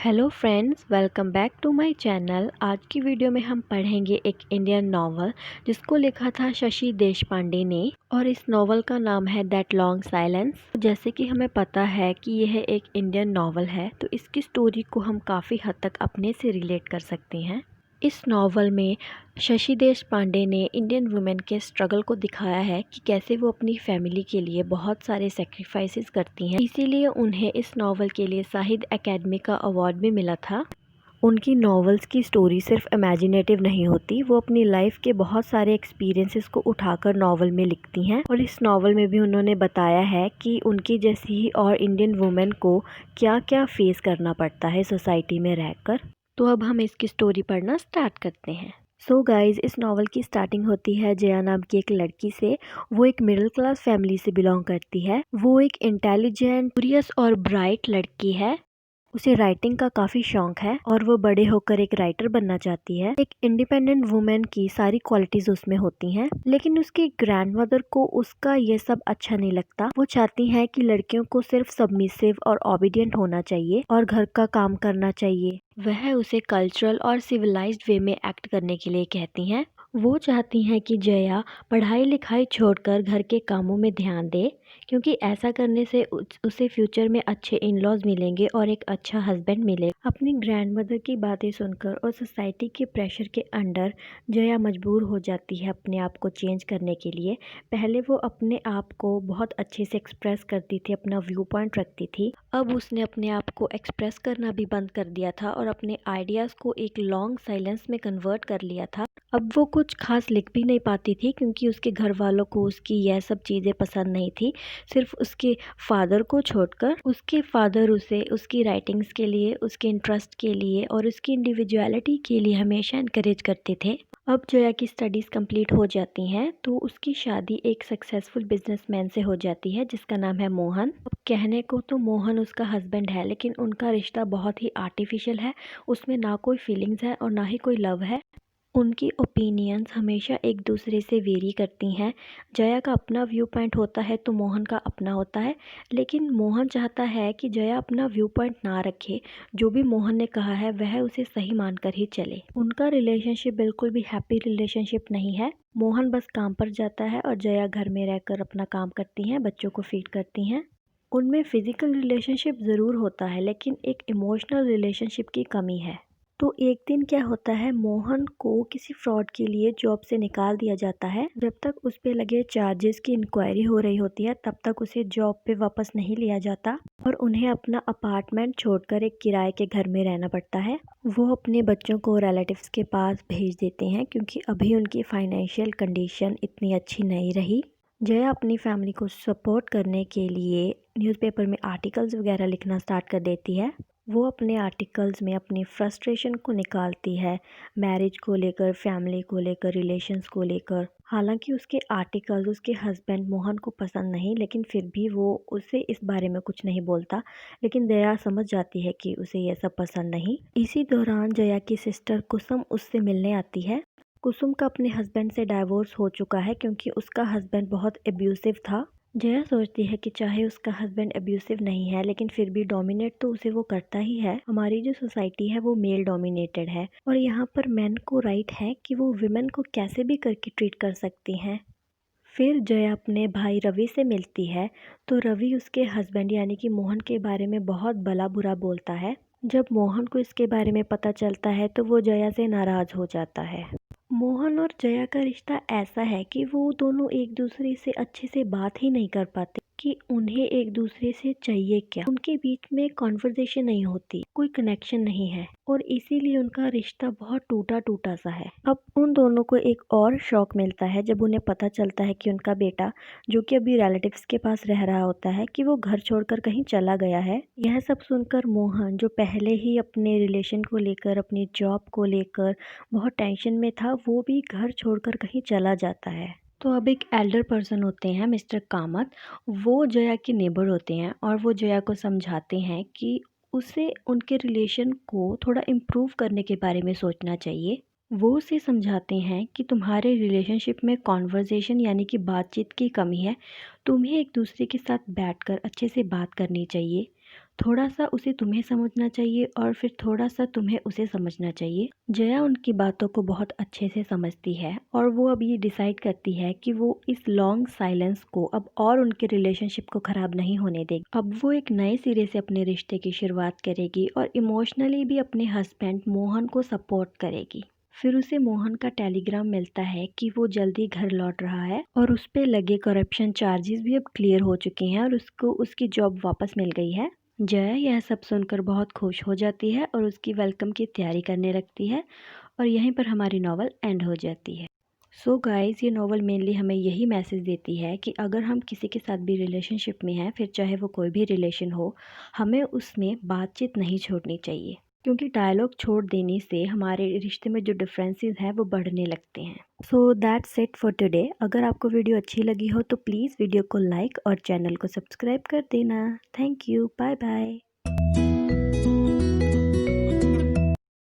Hello friends, welcome back to my channel. आज की video में हम पढ़ेंगे एक इंडियन नॉवल जिसको लिखा था शशि देशपांडे ने, और इस नॉवल का नाम है दैट लॉन्ग साइलेंस। जैसे कि हमें पता है कि यह एक इंडियन नॉवल है, तो इसकी स्टोरी को हम काफ़ी हद तक अपने से रिलेट कर सकते हैं। इस नॉवल में शशि देशपांडे ने इंडियन वुमेन के स्ट्रगल को दिखाया है कि कैसे वो अपनी फैमिली के लिए बहुत सारे सेक्रीफाइसेस करती हैं। इसीलिए उन्हें इस नॉवल के लिए साहित्य अकेडमी का अवार्ड भी मिला था। उनकी नॉवेल्स की स्टोरी सिर्फ इमेजिनेटिव नहीं होती, वो अपनी लाइफ के बहुत सारे एक्सपीरियंसेस को उठाकर नॉवल में लिखती हैं। और इस नॉवल में भी उन्होंने बताया है कि उनकी जैसी ही और इंडियन वुमेन को क्या क्या फेस करना पड़ता है सोसाइटी में रहकर। तो अब हम इसकी स्टोरी पढ़ना स्टार्ट करते हैं। सो गाइज, इस नॉवल की स्टार्टिंग होती है जया नाम की एक लड़की से। वो एक मिडिल क्लास फैमिली से बिलोंग करती है। वो एक इंटेलिजेंट, क्यूरियस और ब्राइट लड़की है। उसे राइटिंग का काफ़ी शौक है और वो बड़े होकर एक राइटर बनना चाहती है। एक इंडिपेंडेंट वुमेन की सारी क्वालिटीज उसमें होती हैं, लेकिन उसकी ग्रैंडमदर को उसका ये सब अच्छा नहीं लगता। वो चाहती हैं कि लड़कियों को सिर्फ सबमिसिव और ओबीडियंट होना चाहिए और घर का काम करना चाहिए। वह उसे कल्चरल और सिविलाइज्ड वे में एक्ट करने के लिए कहती हैं। वो चाहती हैं कि जया पढ़ाई लिखाई छोड़कर घर के कामों में ध्यान दे, क्योंकि ऐसा करने से उसे फ्यूचर में अच्छे इन लॉज मिलेंगे और एक अच्छा हस्बैंड मिलेगा। अपनी ग्रैंडमदर की बातें सुनकर और सोसाइटी के प्रेशर के अंडर जया मजबूर हो जाती है अपने आप को चेंज करने के लिए। पहले वो अपने आप को बहुत अच्छे से एक्सप्रेस करती थी, अपना व्यू पॉइंट रखती थी। अब उसने अपने आप को एक्सप्रेस करना भी बंद कर दिया था और अपने आइडियाज़ को एक लॉन्ग साइलेंस में कन्वर्ट कर लिया था। अब वो कुछ खास लिख भी नहीं पाती थी, क्योंकि उसके घर वालों को उसकी यह सब चीज़ें पसंद नहीं थी, सिर्फ उसके फादर को छोड़कर। उसके फादर उसे उसकी राइटिंग्स के लिए, उसके इंटरेस्ट के लिए और उसकी इंडिविजुअलिटी के लिए हमेशा इनकरेज करते थे। अब जया की स्टडीज़ कंप्लीट हो जाती हैं तो उसकी शादी एक सक्सेसफुल बिजनेसमैन से हो जाती है जिसका नाम है मोहन। अब कहने को तो मोहन उसका हस्बैंड है, लेकिन उनका रिश्ता बहुत ही आर्टिफिशियल है। उसमें ना कोई फीलिंग्स है और ना ही कोई लव है। उनकी ओपिनियंस हमेशा एक दूसरे से वेरी करती हैं। जया का अपना व्यू पॉइंट होता है तो मोहन का अपना होता है, लेकिन मोहन चाहता है कि जया अपना व्यू पॉइंट ना रखे। जो भी मोहन ने कहा है वह उसे सही मानकर ही चले। उनका रिलेशनशिप बिल्कुल भी हैप्पी रिलेशनशिप नहीं है। मोहन बस काम पर जाता है और जया घर में रहकर अपना काम करती हैं, बच्चों को फीड करती हैं। उनमें फिजिकल रिलेशनशिप ज़रूर होता है, लेकिन एक इमोशनल रिलेशनशिप की कमी है। तो एक दिन क्या होता है, मोहन को किसी फ्रॉड के लिए जॉब से निकाल दिया जाता है। जब तक उस पे लगे चार्जेस की इंक्वायरी हो रही होती है, तब तक उसे जॉब पे वापस नहीं लिया जाता और उन्हें अपना अपार्टमेंट छोड़कर एक किराए के घर में रहना पड़ता है। वो अपने बच्चों को रिलेटिव्स के पास भेज देते हैं, क्योंकि अभी उनकी फाइनेंशियल कंडीशन इतनी अच्छी नहीं रही। जया अपनी फैमिली को सपोर्ट करने के लिए न्यूज़पेपर में आर्टिकल्स वगैरह लिखना स्टार्ट कर देती है। वो अपने आर्टिकल्स में अपनी फ्रस्ट्रेशन को निकालती है, मैरिज को लेकर, फैमिली को लेकर, रिलेशंस को लेकर। हालांकि उसके आर्टिकल्स उसके हस्बैंड मोहन को पसंद नहीं, लेकिन फिर भी वो उसे इस बारे में कुछ नहीं बोलता। लेकिन जया समझ जाती है कि उसे यह सब पसंद नहीं। इसी दौरान जया की सिस्टर कुसुम उससे मिलने आती है। कुसुम का अपने हस्बैंड से डाइवोर्स हो चुका है, क्योंकि उसका हस्बैंड बहुत एब्यूसिव था। जया सोचती है कि चाहे उसका हस्बैंड एब्यूसिव नहीं है, लेकिन फिर भी डोमिनेट तो उसे वो करता ही है। हमारी जो सोसाइटी है वो मेल डोमिनेटेड है, और यहाँ पर मैन को राइट है कि वो विमेन को कैसे भी करके ट्रीट कर सकती हैं। फिर जया अपने भाई रवि से मिलती है, तो रवि उसके हस्बैंड यानी कि मोहन के बारे में बहुत भला बुरा बोलता है। जब मोहन को इसके बारे में पता चलता है तो वो जया से नाराज़ हो जाता है। मोहन और जया का रिश्ता ऐसा है कि वो दोनों एक दूसरे से अच्छे से बात ही नहीं कर पाते कि उन्हें एक दूसरे से चाहिए क्या। उनके बीच में कॉन्वर्सेशन नहीं होती, कोई कनेक्शन नहीं है, और इसीलिए उनका रिश्ता बहुत टूटा टूटा सा है। अब उन दोनों को एक और शॉक मिलता है जब उन्हें पता चलता है कि उनका बेटा, जो कि अभी रिलेटिव्स के पास रह रहा होता है, कि वो घर छोड़कर कहीं चला गया है। यह सब सुनकर मोहन, जो पहले ही अपने रिलेशन को लेकर, अपनी जॉब को लेकर बहुत टेंशन में था, वो भी घर छोड़कर कहीं चला जाता है। तो अब एक एल्डर पर्सन होते हैं मिस्टर कामत। वो जया के नेबर होते हैं और वो जया को समझाते हैं कि उसे उनके रिलेशन को थोड़ा इम्प्रूव करने के बारे में सोचना चाहिए। वो उसे समझाते हैं कि तुम्हारे रिलेशनशिप में कॉन्वर्सेशन यानी कि बातचीत की कमी है। तुम्हें एक दूसरे के साथ बैठकर अच्छे से बात करनी चाहिए। थोड़ा सा उसे तुम्हें समझना चाहिए और फिर थोड़ा सा तुम्हें उसे समझना चाहिए। जया उनकी बातों को बहुत अच्छे से समझती है और वो अब ये डिसाइड करती है कि वो इस लॉन्ग साइलेंस को अब और उनके रिलेशनशिप को ख़राब नहीं होने देगी। अब वो एक नए सिरे से अपने रिश्ते की शुरुआत करेगी और इमोशनली भी अपने हस्बैंड मोहन को सपोर्ट करेगी। फिर उसे मोहन का टेलीग्राम मिलता है कि वो जल्दी घर लौट रहा है और उस पे लगे करप्शन चार्जेस भी अब क्लियर हो चुके हैं और उसको उसकी जॉब वापस मिल गई है। जया यह सब सुनकर बहुत खुश हो जाती है और उसकी वेलकम की तैयारी करने लगती है और यहीं पर हमारी नॉवल एंड हो जाती है। सो गाइस, ये नॉवल मेनली हमें यही मैसेज देती है कि अगर हम किसी के साथ भी रिलेशनशिप में हैं, फिर चाहे वो कोई भी रिलेशन हो, हमें उसमें बातचीत नहीं छोड़नी चाहिए, क्योंकि डायलॉग छोड़ देने से हमारे रिश्ते में जो डिफरेंसेस हैं वो बढ़ने लगते हैं। So that's it for today. अगर आपको वीडियो अच्छी लगी हो तो प्लीज़ वीडियो को लाइक और चैनल को सब्सक्राइब कर देना। Thank you, bye bye.